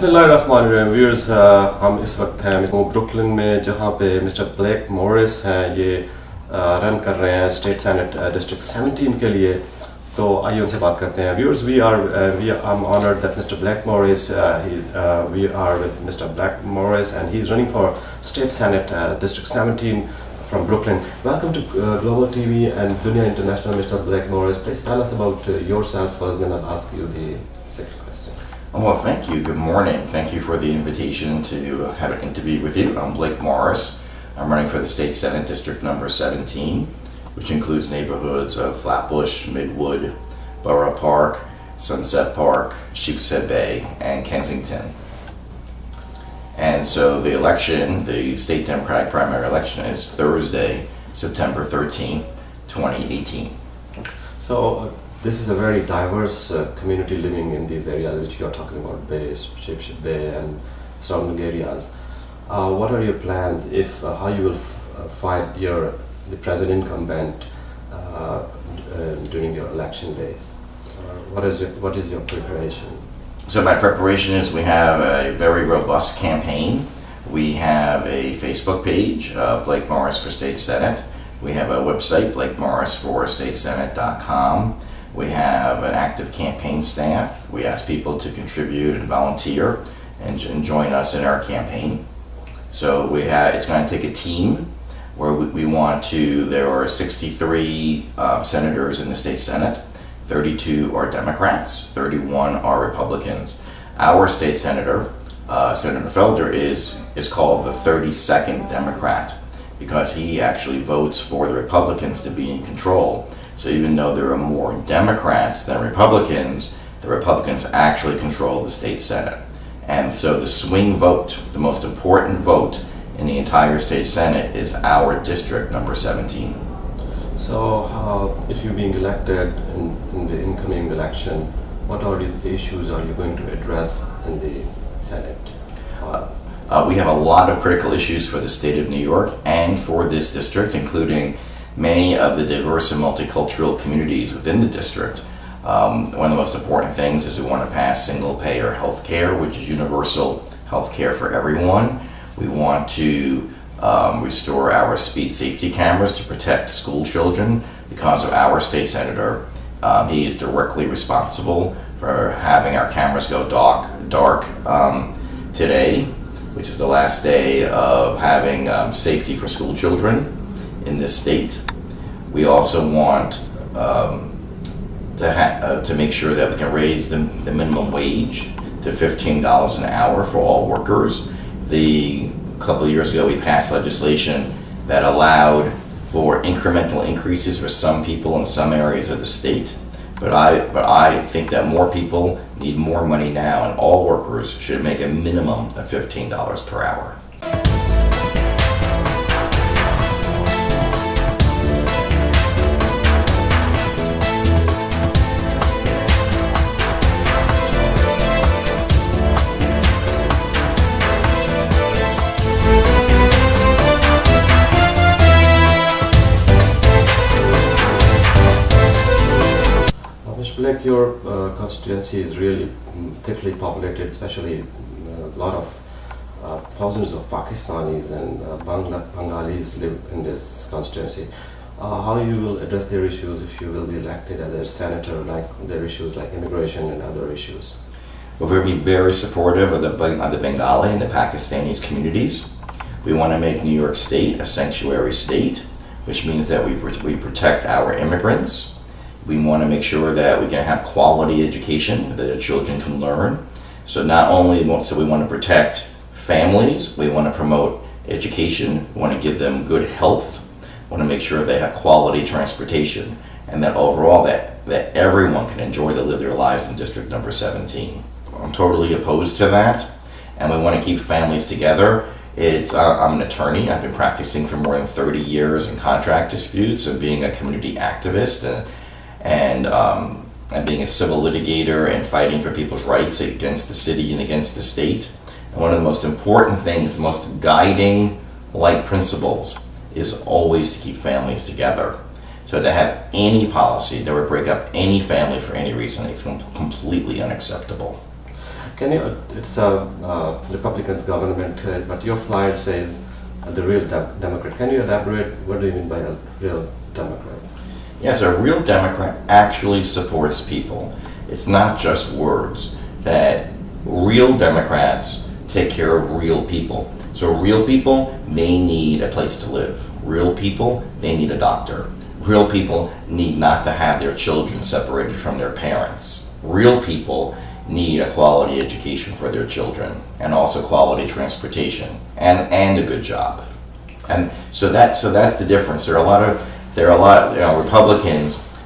बिस्मिल्लाहिर्रहमानिर्रहीम व्यूअर्स, हम इस वक्त हैं ब्रुकलिन में जहाँ पे मिस्टर ब्लैक मॉरिस हैं। ये रन कर रहे हैं स्टेट सेनेट डिस्ट्रिक्ट 17 के लिए। तो आइए उनसे बात करते हैं। Viewers, I'm honored that Mr. Black Morris, we are with Mr. Black Morris and he's running for state senate district 17 from Brooklyn. Welcome to Global TV and Dunya International, Mr. Black Morris. Please tell us about yourself first, then I'll ask you the second question. Well, thank you. Good morning. Thank you for the invitation to have an interview with you. I'm Blake Morris. I'm running for the State Senate District number 17, which includes neighborhoods of Flatbush, Midwood, Borough Park, Sunset Park, Sheepshead Bay, and Kensington. And so the election, the state Democratic primary election, is Thursday, September 13th, 2018. So this is a very diverse community living in these areas which you are talking about, Bay, Sheepshead Bay and surrounding areas. What are your plans if how you will fight the present incumbent during your election days? What is your preparation? So my preparation is we have a very robust campaign. We have a Facebook page, Blake Morris for State Senate. We have a website, BlakeMorrisForStateSenate.com. We have an active campaign staff. We ask people to contribute and volunteer and join us in our campaign. So it's going to take a team where we want to, there are 63 senators in the state Senate. 32 are Democrats, 31 are Republicans. Our state senator, Senator Felder, is called the 32nd Democrat because he actually votes for the Republicans to be in control. So even though there are more Democrats than Republicans, the Republicans actually control the state Senate. And so the swing vote, the most important vote in the entire state Senate, is our district number 17. So if you're being elected in the incoming election, what are the issues are you going to address in the Senate? We have a lot of critical issues for the state of New York and for this district, including many of the diverse and multicultural communities within the district. One of the most important things is we want to pass single-payer health care, which is universal health care for everyone. We want to restore our speed safety cameras to protect school children because of our state senator. He is directly responsible for having our cameras go dark today, which is the last day of having safety for school children in this state. We also want to make sure that we can raise the minimum wage to $15 an hour for all workers. A couple of years ago, we passed legislation that allowed for incremental increases for some people in some areas of the state. But I think that more people need more money now, and all workers should make a minimum of $15 per hour. Like your constituency is really thickly populated, especially a lot of thousands of Pakistanis and Bengalis live in this constituency. How you will address their issues if you will be elected as a senator, like their issues like immigration and other issues? We're going to be very supportive of the Bengali and the Pakistanis communities. We want to make New York State a sanctuary state, which means that we protect our immigrants. We want to make sure that we can have quality education that our children can learn. So we want to protect families, we want to promote education, we want to give them good health, we want to make sure they have quality transportation, and that overall that everyone can enjoy to live their lives in District number 17. I'm totally opposed to that, and we want to keep families together. I'm an attorney. I've been practicing for more than 30 years in contract disputes and being a community activist and being a civil litigator and fighting for people's rights against the city and against the state. And one of the most important things, most guiding light principles, is always to keep families together. So to have any policy that would break up any family for any reason is completely unacceptable. Can you? It's a Republican's government, but your flyer says the real Democrat. Can you elaborate? What do you mean by a real Democrat? Yes, a real Democrat actually supports people. It's not just words. That real Democrats take care of real people. So real people, they need a place to live. Real people, they need a doctor. Real people need not to have their children separated from their parents. Real people need a quality education for their children, and also quality transportation, and a good job. And so that's the difference. Republicans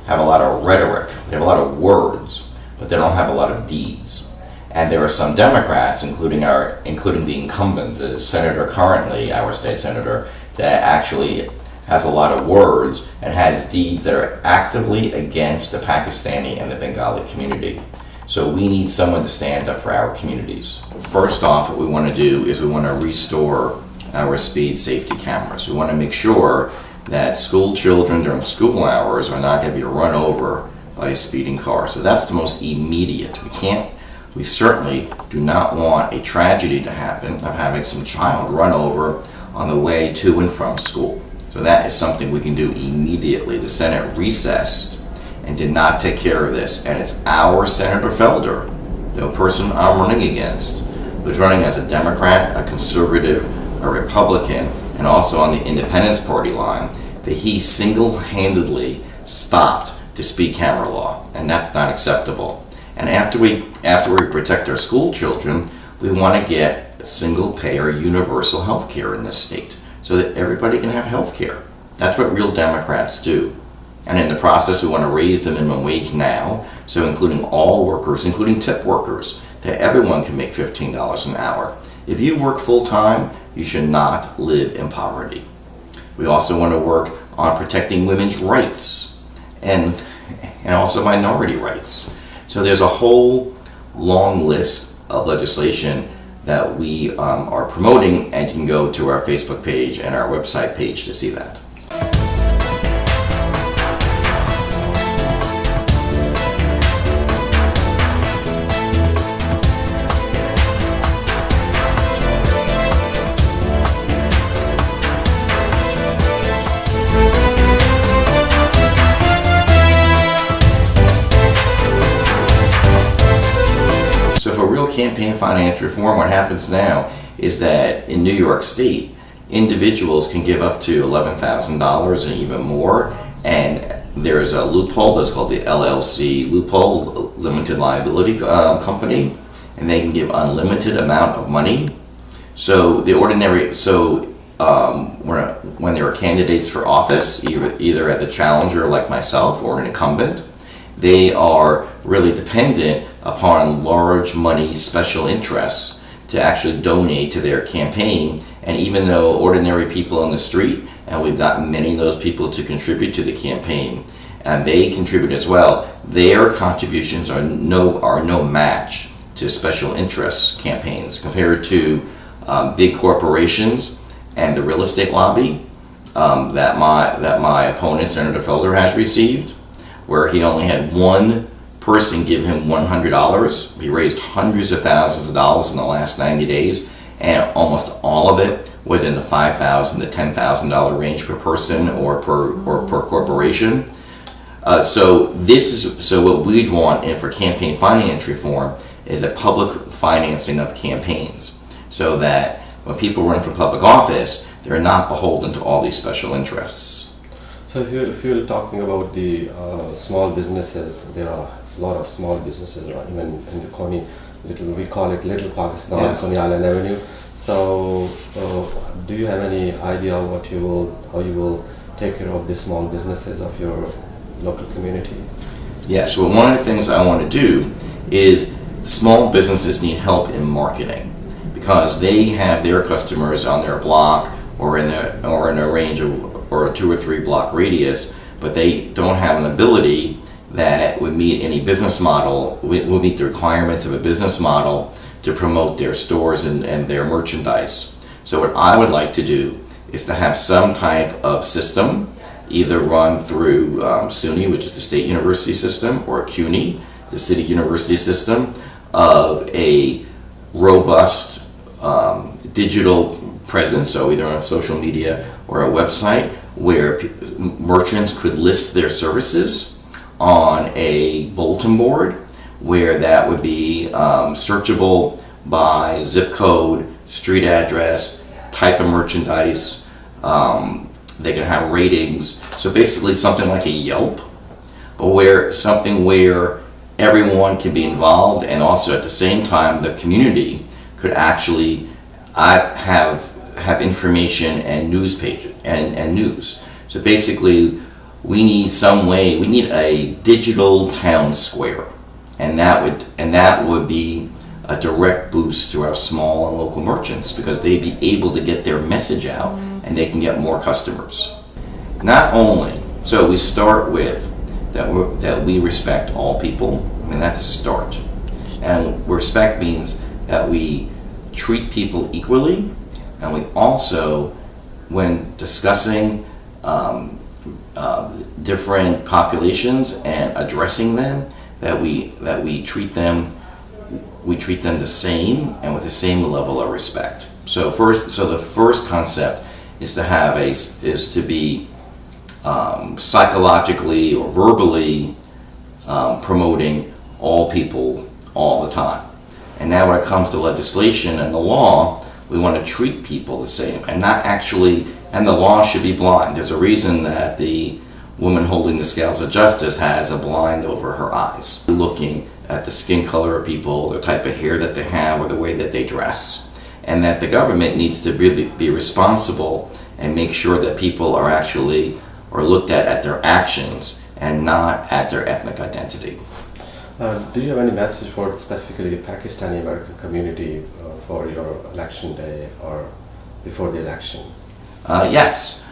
have a lot of rhetoric, they have a lot of words, but they don't have a lot of deeds. And there are some Democrats, including the incumbent, the senator currently, our state senator, that actually has a lot of words and has deeds that are actively against the Pakistani and the Bengali community. So we need someone to stand up for our communities. First off, what we want to do is we want to restore our speed safety cameras. We want to make sure that school children during school hours are not going to be run over by a speeding car. So that's the most immediate. We certainly do not want a tragedy to happen of having some child run over on the way to and from school. So that is something we can do immediately. The Senate recessed and did not take care of this, and it's our Senator Felder, the person I'm running against, who's running as a Democrat, a conservative, a Republican, and also on the Independence Party line, that he single-handedly stopped the speed camera law, and that's not acceptable. And after we protect our school children, we want to get single-payer universal health care in this state so that everybody can have health care. That's what real Democrats do. And in the process, we want to raise the minimum wage now, so including all workers, including tip workers, that everyone can make $15 an hour. If you work full-time, you should not live in poverty. We also want to work on protecting women's rights and also minority rights. So there's a whole long list of legislation that we are promoting, and you can go to our Facebook page and our website page to see that. So for real campaign finance reform, what happens now is that in New York State, individuals can give up to $11,000 and even more, and there's a loophole that's called the LLC loophole, limited liability company, and they can give unlimited amount of money. So when there are candidates for office, either at the challenger like myself or an incumbent, they are really dependent upon large money special interests to actually donate to their campaign. And even though ordinary people on the street, and we've gotten many of those people to contribute to the campaign, and they contribute as well, their contributions are no match to special interest campaigns compared to big corporations and the real estate lobby that my opponent, Senator Felder, has received, where he only had one person give him $100. He raised hundreds of thousands of dollars in the last 90 days, and almost all of it was in the $5,000 to $10,000 range per person or per corporation. So what we'd want for campaign finance reform is a public financing of campaigns, so that when people run for public office, they're not beholden to all these special interests. So if you're talking about the small businesses, there are a lot of small businesses, even in the Coney, we call it Little Pakistan, yes. Coney Island Avenue. So do you have any idea how you will take care of the small businesses of your local community? Yes, well, one of the things I want to do is small businesses need help in marketing, because they have their customers on their block or in a range of or a 2 or 3 block radius, but they don't have an ability that would meet any business model, will meet the requirements of a business model to promote their stores and their merchandise. So what I would like to do is to have some type of system, either run through SUNY, which is the state university system, or CUNY, the city university system, of a robust digital presence, so either on social media or a website, where merchants could list their services on a bulletin board, where that would be searchable by zip code, street address, type of merchandise. They can have ratings. So basically something like a Yelp, but where everyone can be involved, and also at the same time the community could actually have information and news pages and news. So basically we need a digital town square, and that would be a direct boost to our small and local merchants, because they'd be able to get their message out and they can get more customers. Not only, so we start with that we respect all people. I mean, that's a start. And respect means that we treat people equally, and we also, when discussing different populations and addressing them, that we treat them the same and with the same level of respect. So the first concept is to be psychologically or verbally promoting all people all the time. And now when it comes to legislation and the law, we want to treat people the same, and the law should be blind. There's a reason that the woman holding the scales of justice has a blind over her eyes, looking at the skin color of people, the type of hair that they have, or the way that they dress. And that the government needs to really be responsible and make sure that people are looked at their actions and not at their ethnic identity. Do you have any message for specifically the Pakistani American community for your election day or before the election? Yes,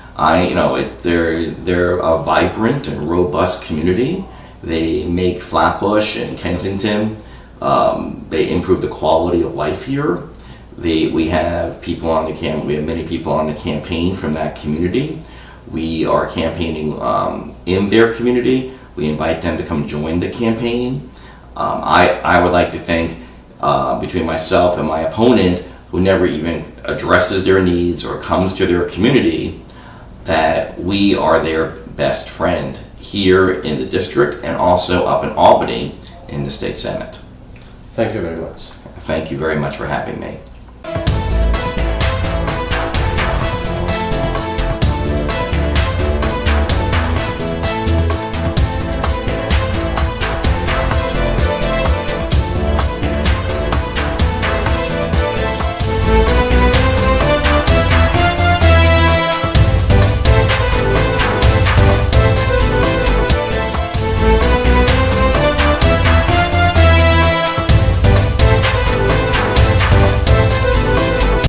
they're a vibrant and robust community. They make Flatbush and Kensington. They improve the quality of life here. We have many people on the campaign from that community. We are campaigning in their community. We invite them to come join the campaign. I would like to think, between myself and my opponent, who never even addresses their needs or comes to their community, that we are their best friend here in the district and also up in Albany in the state Senate. Thank you very much. Thank you very much for having me.